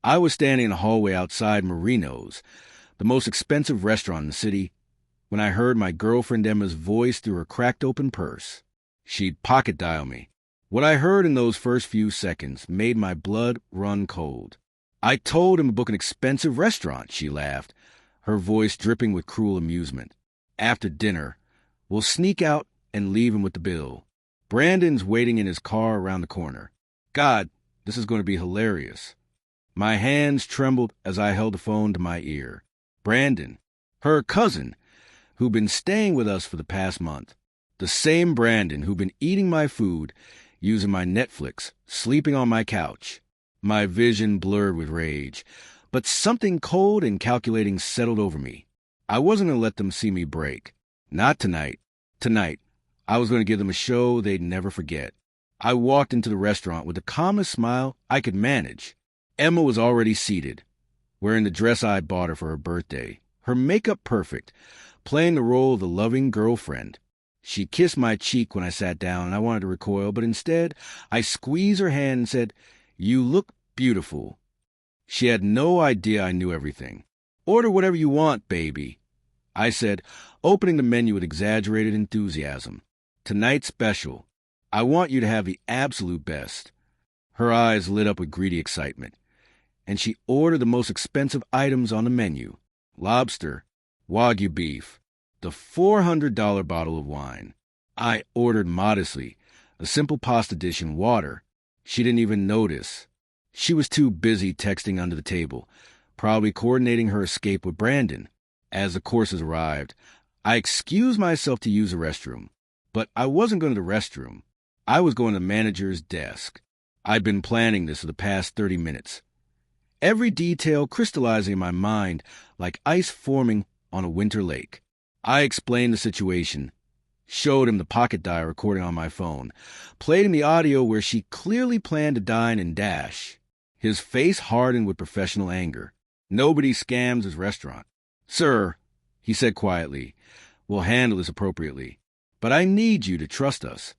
I was standing in the hallway outside Marino's, the most expensive restaurant in the city, when I heard my girlfriend Emma's voice through her cracked open purse. She'd pocket dial me. What I heard in those first few seconds made my blood run cold. "I told him to book an expensive restaurant," she laughed, her voice dripping with cruel amusement. "After dinner, we'll sneak out and leave him with the bill. Brandon's waiting in his car around the corner. God, this is going to be hilarious." My hands trembled as I held the phone to my ear. Brandon, her cousin, who'd been staying with us for the past month. The same Brandon who'd been eating my food, using my Netflix, sleeping on my couch. My vision blurred with rage, but something cold and calculating settled over me. I wasn't going to let them see me break. Not tonight. Tonight, I was going to give them a show they'd never forget. I walked into the restaurant with the calmest smile I could manage. Emma was already seated, wearing the dress I bought her for her birthday, her makeup perfect, playing the role of the loving girlfriend. She kissed my cheek when I sat down, and I wanted to recoil, but instead, I squeezed her hand and said, "You look beautiful." She had no idea I knew everything. "Order whatever you want, baby," I said, opening the menu with exaggerated enthusiasm. "Tonight's special. I want you to have the absolute best." Her eyes lit up with greedy excitement, and she ordered the most expensive items on the menu: lobster, Wagyu beef, the $400 bottle of wine. I ordered modestly, a simple pasta dish and water. She didn't even notice. She was too busy texting under the table, probably coordinating her escape with Brandon. As the courses arrived, I excused myself to use the restroom. But I wasn't going to the restroom. I was going to the manager's desk. I'd been planning this for the past 30 minutes. Every detail crystallizing in my mind like ice forming on a winter lake. I explained the situation, showed him the pocket dial recording on my phone, played him the audio where she clearly planned to dine and dash. His face hardened with professional anger. Nobody scams his restaurant. "Sir," he said quietly, "we'll handle this appropriately. But I need you to trust us."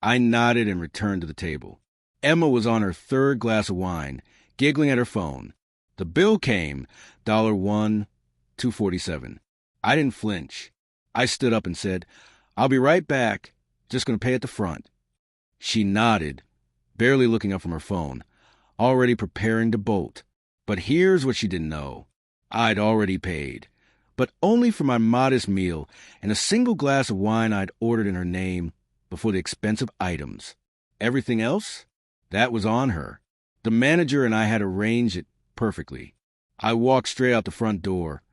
I nodded and returned to the table. Emma was on her third glass of wine, giggling at her phone. The bill came, $1, $2.47. I didn't flinch. I stood up and said, "I'll be right back. Just going to pay at the front." She nodded, barely looking up from her phone, already preparing to bolt. But here's what she didn't know. I'd already paid, but only for my modest meal and a single glass of wine I'd ordered in her name before the expensive items. Everything else? That was on her. The manager and I had arranged it perfectly. I walked straight out the front door,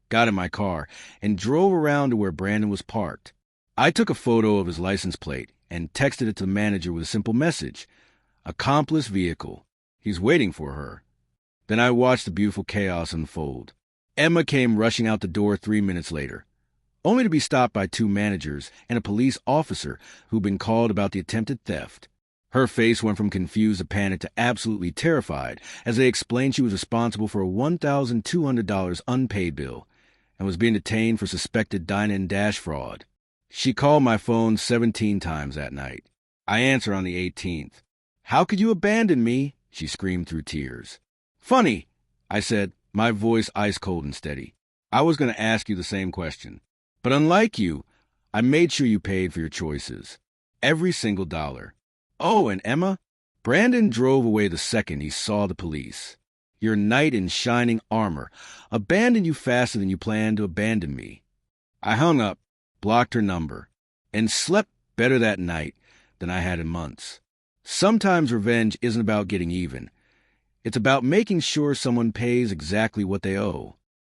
got in my car, and drove around to where Brandon was parked. I took a photo of his license plate and texted it to the manager with a simple message: "Accomplice vehicle. He's waiting for her." Then I watched the beautiful chaos unfold. Emma came rushing out the door 3 minutes later, only to be stopped by 2 managers and a police officer who'd been called about the attempted theft. Her face went from confused to panicked to absolutely terrified as they explained she was responsible for a $1,200 unpaid bill and was being detained for suspected dine-and-dash fraud. She called my phone 17 times that night. I answered on the 18th. "How could you abandon me?" she screamed through tears. "Funny," I said, my voice ice cold and steady. "I was going to ask you the same question. But unlike you, I made sure you paid for your choices. Every single dollar. Oh, and Emma, Brandon drove away the second he saw the police. Your knight in shining armor abandoned you faster than you planned to abandon me." I hung up, blocked her number, and slept better that night than I had in months. Sometimes revenge isn't about getting even. It's about making sure someone pays exactly what they owe.